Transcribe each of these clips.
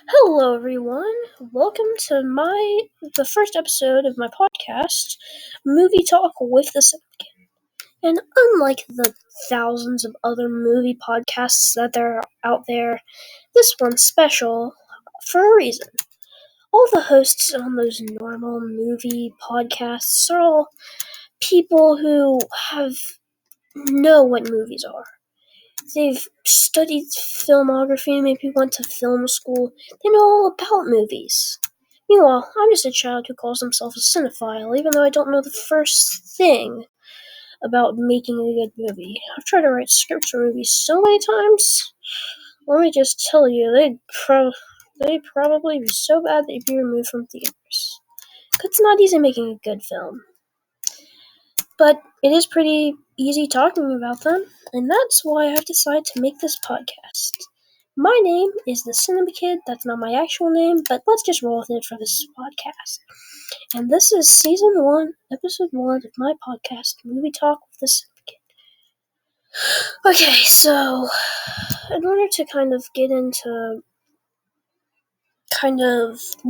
Hello, everyone. Welcome to the first episode of my podcast, Movie Talk with the Syndicate. And unlike the thousands of other movie podcasts that are out there, this one's special for a reason. All the hosts on those normal movie podcasts are all people who know what movies are. They've studied filmography, maybe went to film school. They know all about movies. Meanwhile, I'm just a child who calls himself a cinephile, even though I don't know the first thing about making a good movie. I've tried to write scripts for movies so many times. Let me just tell you, they'd probably be so bad they'd be removed from theaters. It's not easy making a good film. But it is pretty easy talking about them, and that's why I've decided to make this podcast. My name is the Cinema Kid. That's not my actual name, but let's just roll with it for this podcast. And this is Season 1, Episode 1 of my podcast, Movie Talk with the Cinema Kid. Okay, so in order to kind of get into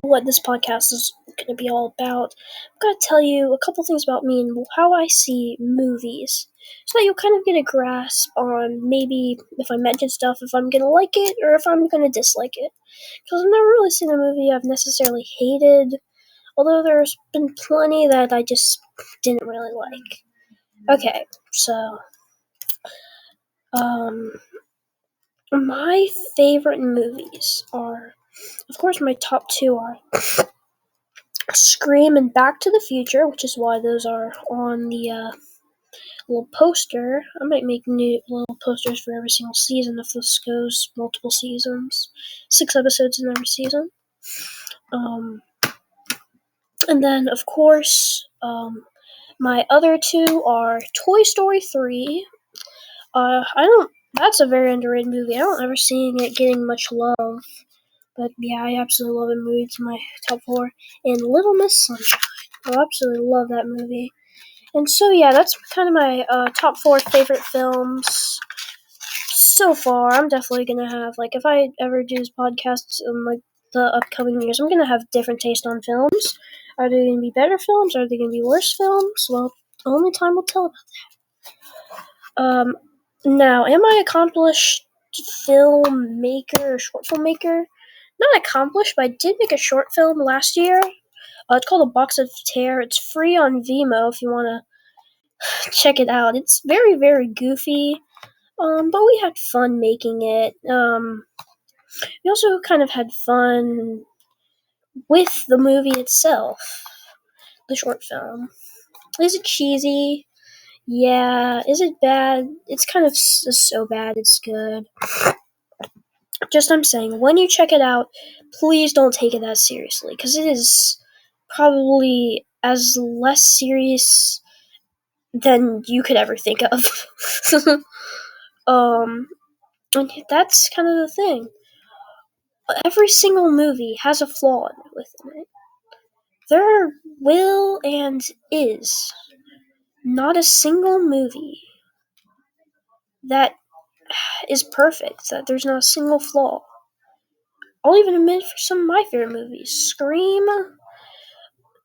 what this podcast is going to be all about, I've got to tell you a couple things about me and how I see movies, so that you'll kind of get a grasp on maybe if I mention stuff, if I'm going to like it or if I'm going to dislike it. Because I've never really seen a movie I've necessarily hated, although there's been plenty that I just didn't really like. Okay, so, my favorite movies are, of course, my top two are Scream and Back to the Future, which is why those are on the little poster. I might make new little posters for every single season if this goes multiple seasons. 6 episodes in every season. And then, of course, my other two are Toy Story 3. That's a very underrated movie. I don't ever see it getting much love. But yeah, I absolutely love that movie. It's my top 4. And Little Miss Sunshine. I absolutely love that movie. And so yeah, that's kind of my top 4 favorite films so far. I'm definitely gonna have, if I ever do this podcast in the upcoming years, I'm gonna have different taste on films. Are they gonna be better films? Are they gonna be worse films? Well, only time will tell about that. Now, am I accomplished filmmaker or short filmmaker? Not accomplished, but I did make a short film last year. It's called A Box of Terror. It's free on Vimeo if you want to check it out. It's very, very goofy, but we had fun making it. We also kind of had fun with the movie itself, the short film. Is it cheesy? Yeah. Is it bad? It's kind of so bad it's good. Just I'm saying, when you check it out, please don't take it that seriously, because it is probably as less serious than you could ever think of. And that's kind of the thing. Every single movie has a flaw within it. There will and is not a single movie that is perfect, that there's not a single flaw. I'll even admit for some of my favorite movies. Scream,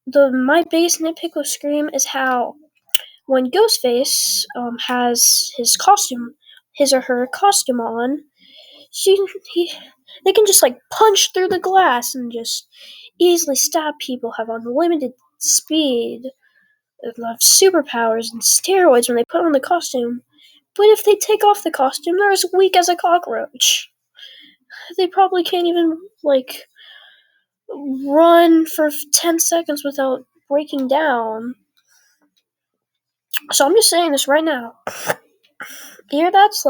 my biggest nitpick with Scream is how when Ghostface has his or her costume on, they can just punch through the glass and just easily stab people, have unlimited speed, have superpowers and steroids when they put on the costume. But if they take off the costume, they're as weak as a cockroach. They probably can't even run for 10 seconds without breaking down. So I'm just saying this right now. Either that's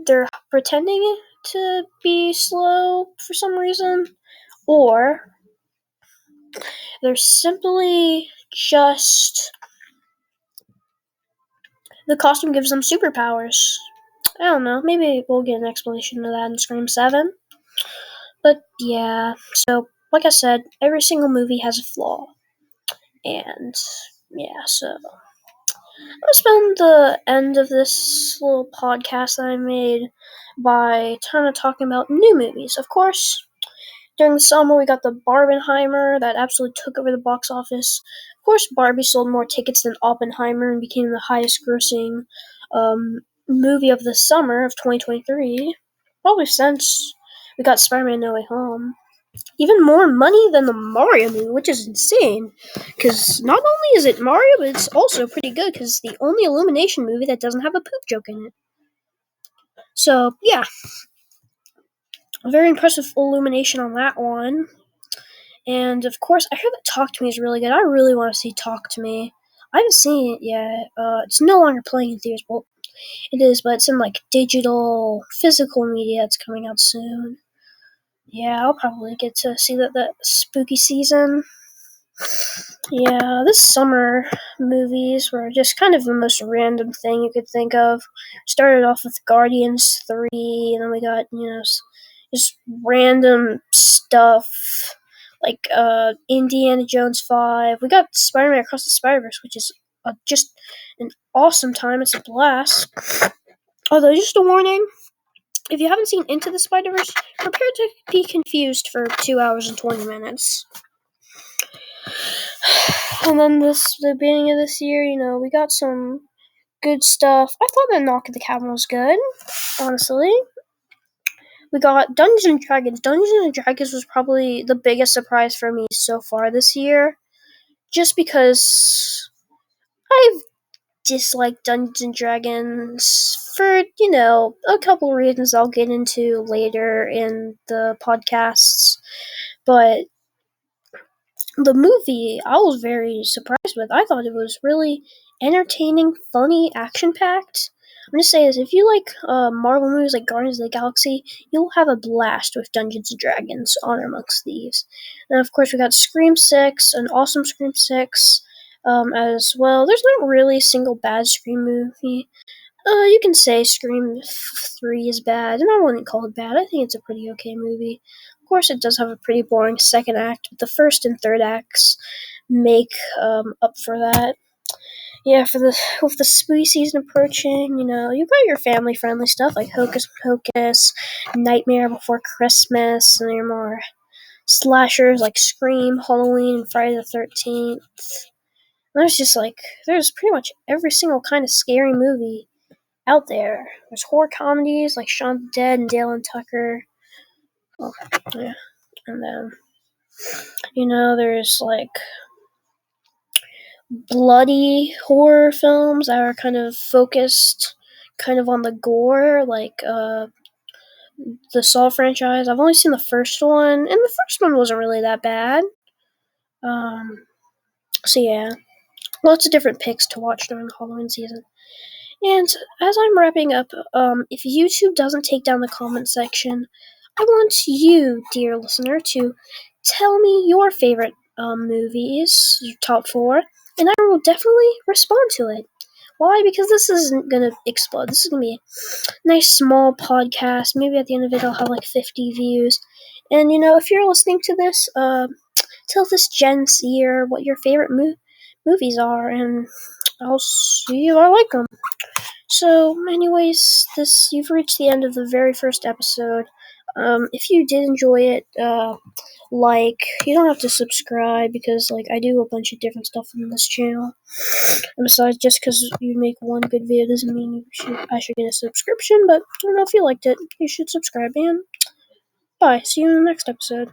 they're pretending to be slow for some reason, or they're simply just the costume gives them superpowers. I don't know. Maybe we'll get an explanation of that in Scream 7. But yeah, so like I said, every single movie has a flaw. And yeah, so I'm gonna spend the end of this little podcast that I made by kind of talking about new movies. Of course, During the summer, we got the Barbenheimer that absolutely took over the box office. Of course, Barbie sold more tickets than Oppenheimer and became the highest-grossing movie of the summer of 2023, probably since we got Spider-Man No Way Home. Even more money than the Mario movie, which is insane. Because not only is it Mario, but it's also pretty good because it's the only Illumination movie that doesn't have a poop joke in it. So, yeah. Very impressive Illumination on that one. And, of course, I heard that Talk to Me is really good. I really want to see Talk to Me. I haven't seen it yet. It's no longer playing in theaters. Well, it is, but it's in, digital, physical media. It's coming out soon. Yeah, I'll probably get to see that spooky season. Yeah, this summer movies were just kind of the most random thing you could think of. Started off with Guardians 3, and then we got, just random stuff like Indiana Jones 5. We got Spider-Man Across the Spider-Verse, which is just an awesome time. It's a blast. Although, just a warning, if you haven't seen Into the Spider-Verse, prepare to be confused for 2 hours and 20 minutes. And then the beginning of this year, we got some good stuff. I thought that Knock at the Cabin was good, honestly. We got Dungeons and Dragons. Dungeons and Dragons was probably the biggest surprise for me so far this year, just because I've disliked Dungeons and Dragons for, a couple reasons I'll get into later in the podcasts. But the movie, I was very surprised with. I thought it was really entertaining, funny, action-packed. I'm just saying this, if you like Marvel movies like Guardians of the Galaxy, you'll have a blast with Dungeons & Dragons, Honor Amongst Thieves. And of course we got Scream 6, an awesome Scream 6 as well. There's not really a single bad Scream movie. You can say Scream 3 is bad, and I wouldn't call it bad. I think it's a pretty okay movie. Of course, it does have a pretty boring second act, but the first and third acts make up for that. Yeah, with the spooky season approaching, you've got your family-friendly stuff like Hocus Pocus, Nightmare Before Christmas, and your more slashers like Scream, Halloween, and Friday the 13th. There's pretty much every single kind of scary movie out there. There's horror comedies like Shaun of the Dead and Dale and Tucker. Oh, yeah. And then, there's bloody horror films that are kind of focused on the gore, like the Saw franchise. I've only seen the first one, and the first one wasn't really that bad. So yeah, lots of different picks to watch during the Halloween season. And as I'm wrapping up, if YouTube doesn't take down the comment section, I want you, dear listener, to tell me your favorite movies, your top 4, and I will definitely respond to it. Why? Because this isn't going to explode. This is going to be a nice small podcast. Maybe at the end of it I'll have 50 views. And, if you're listening to this, tell this Gen Zer what your favorite movies are, and I'll see if I like them. So, anyways, you've reached the end of the very first episode. If you did enjoy it, you don't have to subscribe because, I do a bunch of different stuff on this channel. And besides, just because you make one good video doesn't mean I should get a subscription, but I don't know, if you liked it, you should subscribe, and bye. See you in the next episode.